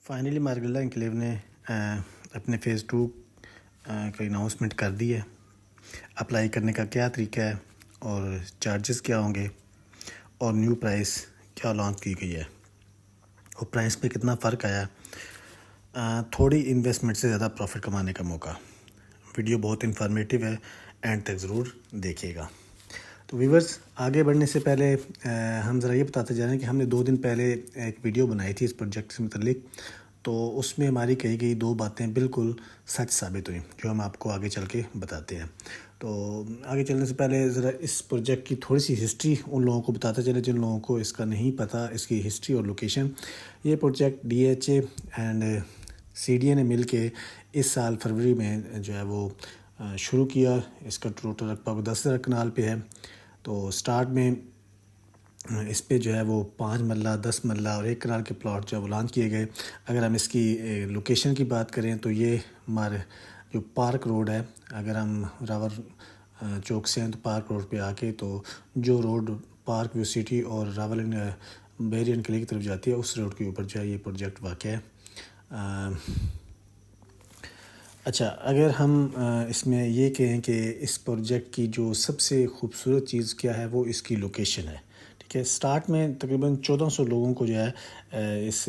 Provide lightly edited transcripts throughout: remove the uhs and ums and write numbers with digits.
Finally Margalla enclave نے اپنے phase 2 کا اناؤنسمنٹ کر دی ہے۔ اپلائی کرنے کا کیا طریقہ ہے اور چارجز کیا ہوں گے اور نیو پرائس کیا لانچ کی گئی ہے اور پرائس پہ کتنا فرق آیا، تھوڑی انویسٹمنٹ سے زیادہ پروفٹ کمانے کا موقع۔ ویڈیو بہت انفارمیٹیو ہے، اینڈ تک ضرور دیکھیے گا۔ تو ویورز، آگے بڑھنے سے پہلے ہم ذرا یہ بتاتے جا رہے ہیں کہ ہم نے 2 دن پہلے ایک ویڈیو بنائی تھی اس پروجیکٹ سے متعلق، تو اس میں ہماری کہی گئی 2 باتیں بالکل سچ ثابت ہوئیں جو ہم آپ کو آگے چل کے بتاتے ہیں۔ تو آگے چلنے سے پہلے ذرا اس پروجیکٹ کی تھوڑی سی ہسٹری ان لوگوں کو بتاتے چلے جن لوگوں کو اس کا نہیں پتہ، اس کی ہسٹری اور لوکیشن۔ یہ پروجیکٹ DHA اینڈ CDA نے مل کے اس سال فروری میں جو ہے وہ شروع کیا۔ اس کا ٹوٹل رقبہ 10,000 کنال پہ ہے۔ تو سٹارٹ میں اس پہ جو ہے وہ 5 مرلہ، 10 مرلہ اور 1 کنال کے پلاٹ جو ہے وہ لانچ کیے گئے۔ اگر ہم اس کی لوکیشن کی بات کریں تو یہ ہمارے جو پارک روڈ ہے، اگر ہم راور چوک سے ہیں تو پارک روڈ پہ آ کے تو جو روڈ پارک ویو سٹی اور راول بیرین قلعے کی طرف جاتی ہے اس روڈ کے اوپر جو ہے یہ پروجیکٹ واقع ہے۔ اچھا، اگر ہم اس میں یہ کہیں کہ اس پروجیکٹ کی جو سب سے خوبصورت چیز کیا ہے وہ اس کی لوکیشن ہے، ٹھیک ہے۔ سٹارٹ میں تقریباً 1400 لوگوں کو جو ہے اس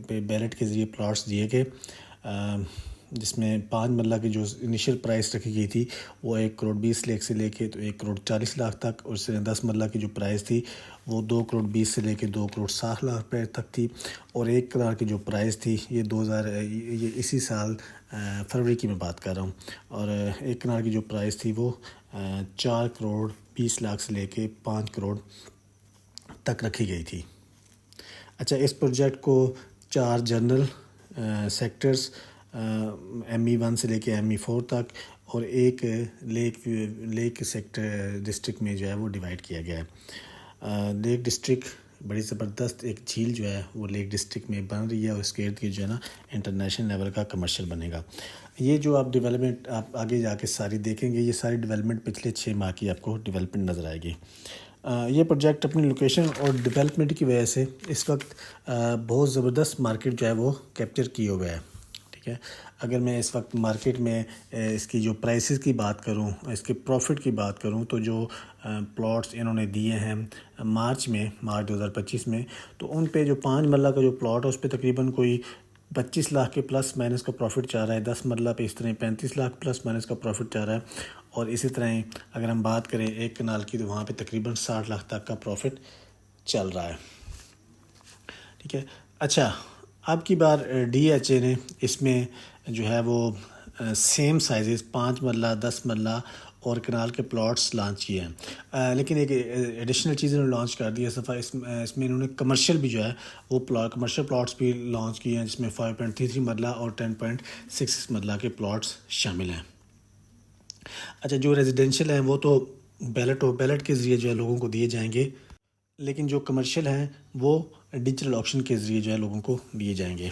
پہ بیلٹ کے ذریعے پلاٹس دیے گئے، جس میں 5 مرلہ کی جو انیشیل پرائس رکھی گئی تھی وہ 1,20,00,000 سے لے کے تو 1,40,00,000 تک، اور اس 10 مرلہ کی جو پرائس تھی وہ 2,20,00,000 سے لے کے 2,60,00,000 روپے تک تھی، اور 1 کنال کی جو پرائس تھی یہ اسی سال فروری کی میں بات کر رہا ہوں، اور 1 کنال کی جو پرائس تھی وہ 4,20,00,000 سے لے کے 5 کروڑ تک رکھی گئی تھی۔ اچھا، اس پروجیکٹ کو 4 جنرل سیکٹرز ME1 سے لے کے ME4 تک اور ایک لیک سیکٹر ڈسٹرکٹ میں جو ہے وہ ڈیوائیڈ کیا گیا ہے۔ لیک ڈسٹرکٹ بڑی زبردست ایک جھیل جو ہے وہ لیک ڈسٹرکٹ میں بن رہی ہے، اور اس کے ارد گرد جو ہے نا انٹرنیشنل لیول کا کمرشل بنے گا۔ یہ جو آپ ڈیولپمنٹ آپ آگے جا کے ساری دیکھیں گے، یہ ساری ڈیولپمنٹ پچھلے 6 ماہ کی آپ کو ڈیولپمنٹ نظر آئے گی۔ یہ پروجیکٹ اپنی لوکیشن اور ڈیولپمنٹ کی وجہ سے اس وقت بہت زبردست مارکیٹ جو ہے وہ کیپچر کیے ہوئے ہے، ٹھیک ہے۔ اگر میں اس وقت مارکیٹ میں اس کی جو پرائسز کی بات کروں، اس کے پروفٹ کی بات کروں، تو جو پلاٹس انہوں نے دیے ہیں مارچ 2025 میں، تو ان پہ جو 5 مرلہ کا جو پلاٹ ہے اس پہ تقریباً کوئی 25 لاکھ کے پلس مائنس کا پروفٹ چاہ رہا ہے۔ 10 مرلہ پہ اس طرح 35 لاکھ پلس مائنس کا پروفٹ چاہ رہا ہے، اور اسی طرح اگر ہم بات کریں 1 کنال کی تو وہاں پہ تقریباً 60 لاکھ تک کا پروفٹ چل رہا ہے، ٹھیک ہے۔ اچھا، اب کی بار DHA نے اس میں جو ہے وہ سیم سائزز 5 مرلہ، 10 مرلہ اور کنال کے پلاٹس لانچ کیے ہیں، لیکن ایک ایڈیشنل چیز انہوں نے لانچ کر دی ہے اس دفعہ۔ اس میں انہوں نے کمرشل بھی جو ہے وہ کمرشل پلاٹس بھی لانچ کیے ہیں، جس میں 5.33 مرلہ اور 10.66 مرلہ کے پلاٹس شامل ہیں۔ اچھا، جو ریزیڈینشیل ہیں وہ تو بیلٹ کے ذریعے جو ہے لوگوں کو دیے جائیں گے، لیکن جو کمرشل ہیں وہ ڈیجیٹل آکشن کے ذریعے جو ہے لوگوں کو دیے جائیں گے۔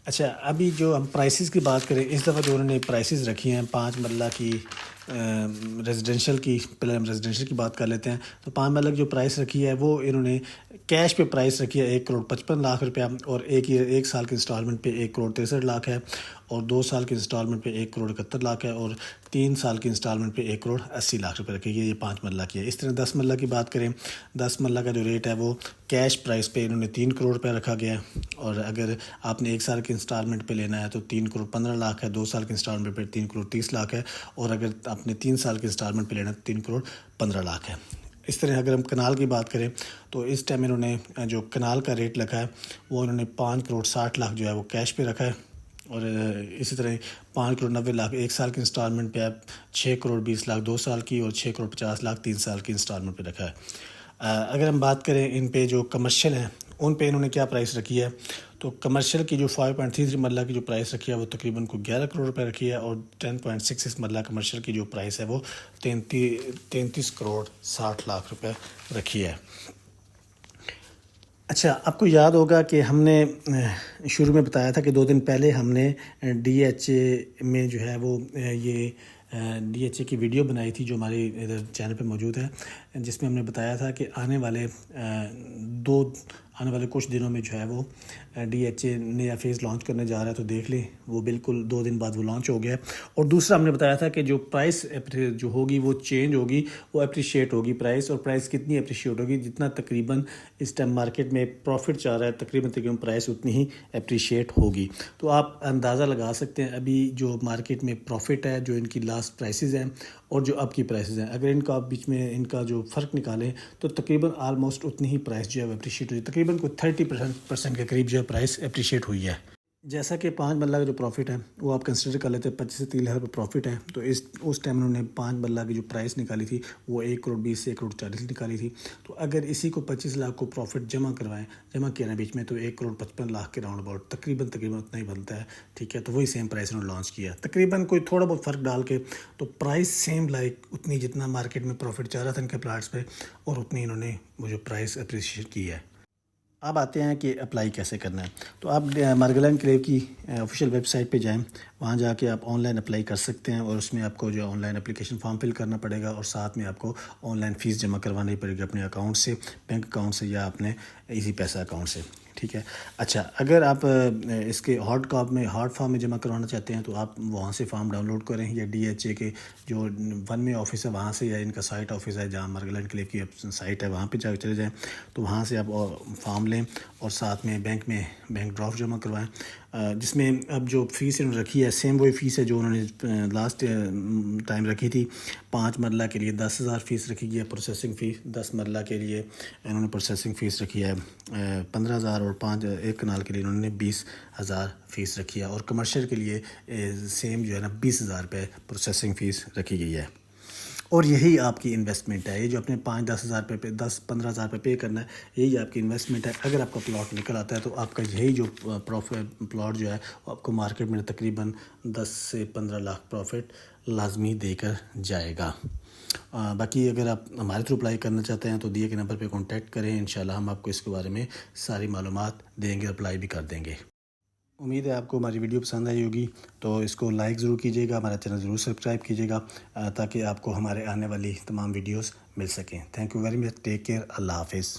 اچھا، ابھی جو ہم پرائسز کی بات کریں، اس دفعہ جو انہوں نے پرائسز رکھی ہیں 5 مرلہ کی ریزیڈینشیل کی، پہلے ہم ریزیڈینشیل کی بات کر لیتے ہیں۔ تو 5 مرلہ کی جو پرائس رکھی ہے وہ انہوں نے کیش پہ پرائس رکھی ہے 1,55,00,000 روپیہ، اور ایک سال کے انسٹالمنٹ پہ 1,63,00,000 ہے، اور 2 سال کے انسٹالمنٹ پہ 1,71,00,000 ہے، اور 3 سال کے انسٹالمنٹ پہ 1,80,00,000 روپے رکھی ہے۔ یہ 5 مرلہ کی ہے۔ اس طرح 10 مرلہ کی بات کریں، 10 مرلہ کا جو ریٹ ہے وہ کیش پرائس پہ انہوں نے 3 کروڑ روپے رکھا گیا ہے، اور اگر آپ نے 1 سال کے انسٹالمنٹ پہ لینا ہے تو 3,15,00,000 ہے، 2 سال کے انسٹالمنٹ پہ 3,30,00,000 ہے، اور اگر آپ نے 3 سال کے انسٹالمنٹ پہ لینا ہے تو 3,15,00,000 ہے۔ اس طرح اگر ہم کنال کی بات کریں تو اس ٹائم انہوں نے جو کنال کا ریٹ لگا ہے وہ انہوں نے 5,60,00,000 جو ہے وہ کیش پہ رکھا ہے، اور اسی طرح 5,90,00,000 1 سال کے انسٹالمنٹ پہ ہے، 6,20,00,000 2 سال کی، اور 6,50,00,000 3 سال کی انسٹالمنٹ پہ رکھا ہے۔ اگر ہم بات کریں ان پہ جو کمرشل ہیں ان پہ انہوں نے کیا پرائس رکھی ہے، تو کمرشل کی جو 5.33 مرلہ کی جو پرائس رکھی ہے وہ تقریباً کو 11 کروڑ روپے رکھی ہے، اور 10.66 مرلہ کمرشل کی جو پرائس ہے وہ 33 کروڑ 60 لاکھ روپے رکھی ہے۔ اچھا، آپ کو یاد ہوگا کہ ہم نے شروع میں بتایا تھا کہ 2 دن پہلے ہم نے DHA میں جو ہے وہ یہ DHA کی ویڈیو بنائی تھی جو ہمارے ادھر چینل پہ موجود ہے، جس میں ہم نے بتایا تھا کہ آنے والے آنے والے کچھ دنوں میں جو ہے وہ ڈی ایچ اے نیا فیز لانچ کرنے جا رہا ہے، تو دیکھ لیں وہ بالکل 2 دن بعد وہ لانچ ہو گیا ہے۔ اور دوسرا ہم نے بتایا تھا کہ جو پرائس جو ہوگی وہ چینج ہوگی، وہ اپریشیٹ ہوگی پرائس، اور پرائس کتنی اپریشیٹ ہوگی، جتنا تقریباً اس ٹائم مارکیٹ میں پروفٹ چاہ رہا ہے تقریباً پرائس اتنی ہی اپریشیٹ ہوگی۔ تو آپ اندازہ لگا سکتے ہیں ابھی جو مارکیٹ میں پروفٹ ہے، جو ان کی لاسٹ پرائسز ہیں اور جو اب کی پرائسز ہیں، اگر ان کا بیچ میں ان کا جو فرق نکالیں تو تقریباً آلموسٹ اتنی ہی پرائس جو ہے وہ اپریشیٹ ہوئی، تقریباً کوئی 30% کے قریب جو ہے پرائس اپریشیٹ ہوئی ہے۔ جیسا کہ 5 مرلہ کا جو پروفٹ ہے وہ آپ کنسیڈر کر لیتے ہیں 25 سے 30 لاکھ روپے پروفٹ ہے، تو اس ٹائم انہوں نے 5 مرلہ کی جو پرائس نکالی تھی وہ 1 کروڑ 20 سے 1 کروڑ 40 نکالی تھی۔ تو اگر اسی کو 25 لاکھ کو پروفٹ جمع کیا نا بیچ میں، تو 1 کروڑ 55 لاکھ کے راؤنڈ اباؤٹ تقریباً اتنا ہی بنتا ہے، ٹھیک ہے۔ تو وہی سیم پرائس انہوں نے لانچ کیا، تقریباً کوئی تھوڑا بہت فرق ڈال کے، تو پرائس سیم لائک اتنی جتنا مارکیٹ میں پروفٹ چاہ رہا تھا ان کے پلاٹس پہ، اور اتنی انہوں نے وہ جو پرائس اپریشیٹ کی ہے۔ اب آتے ہیں کہ اپلائی کیسے کرنا ہے۔ تو آپ مارگلین انکلیو کی آفیشیل ویب سائٹ پہ جائیں، وہاں جا کے آپ آن لائن اپلائی کر سکتے ہیں، اور اس میں آپ کو جو on line application form fill کرنا پڑے گا، اور ساتھ میں آپ کو آن لائن فیس جمع کروانی پڑے گی اپنے اکاؤنٹ سے، بینک اکاؤنٹ سے یا اپنے ایزی پیسہ اکاؤنٹ سے، ٹھیک ہے۔ اچھا، اگر آپ اس کے ہارڈ فارم میں جمع کروانا چاہتے ہیں تو آپ وہاں سے فارم ڈاؤن لوڈ کریں، یا ڈی ایچ اے کے جو 1 میں آفس ہے وہاں سے، یا ان کا سائٹ آفس ہے جہاں مارگلین انکلیو کی سائٹ ہے وہاں پہ جا کے چلے جائیں، تو وہاں سے آپ فارم لیں اور ساتھ میں بینک ڈرافٹ جمع کروائیں، جس میں اب جو فیس انہوں نے رکھی ہے سیم وہی فیس ہے جو انہوں نے لاسٹ ٹائم رکھی تھی۔ 5 مرلہ کے لیے 10,000 فیس رکھی گئی ہے پروسیسنگ فیس، 10 مرلہ کے لیے انہوں نے پروسیسنگ فیس رکھی ہے 15,000، اور 1 کنال کے لیے انہوں نے 20,000 فیس رکھی ہے، اور کمرشل کے لیے سیم جو ہے نا 20,000 روپے پروسیسنگ فیس رکھی گئی ہے۔ اور یہی آپ کی انویسٹمنٹ ہے، یہ جو اپنے 5-10 ہزار روپے پہ 10-15 ہزار روپے پے کرنا ہے، یہی آپ کی انویسٹمنٹ ہے۔ اگر آپ کا پلاٹ نکل آتا ہے تو آپ کا یہی جو پلاٹ جو ہے وہ آپ کو مارکیٹ میں تقریباً 10 سے 15 لاکھ پروفٹ لازمی دے کر جائے گا۔ باقی اگر آپ ہمارے تھرو اپلائی کرنا چاہتے ہیں تو دیے گئے نمبر پہ کانٹیکٹ کریں، انشاءاللہ ہم آپ کو اس کے بارے میں ساری معلومات دیں گے، اپلائی بھی کر دیں گے۔ امید ہے آپ کو ہماری ویڈیو پسند آئی ہوگی، تو اس کو لائک ضرور کیجیے گا، ہمارا چینل ضرور سبسکرائب کیجیے گا، تاکہ آپ کو ہمارے آنے والی تمام ویڈیوز مل سکیں۔ Thank you very much, take care, اللہ حافظ۔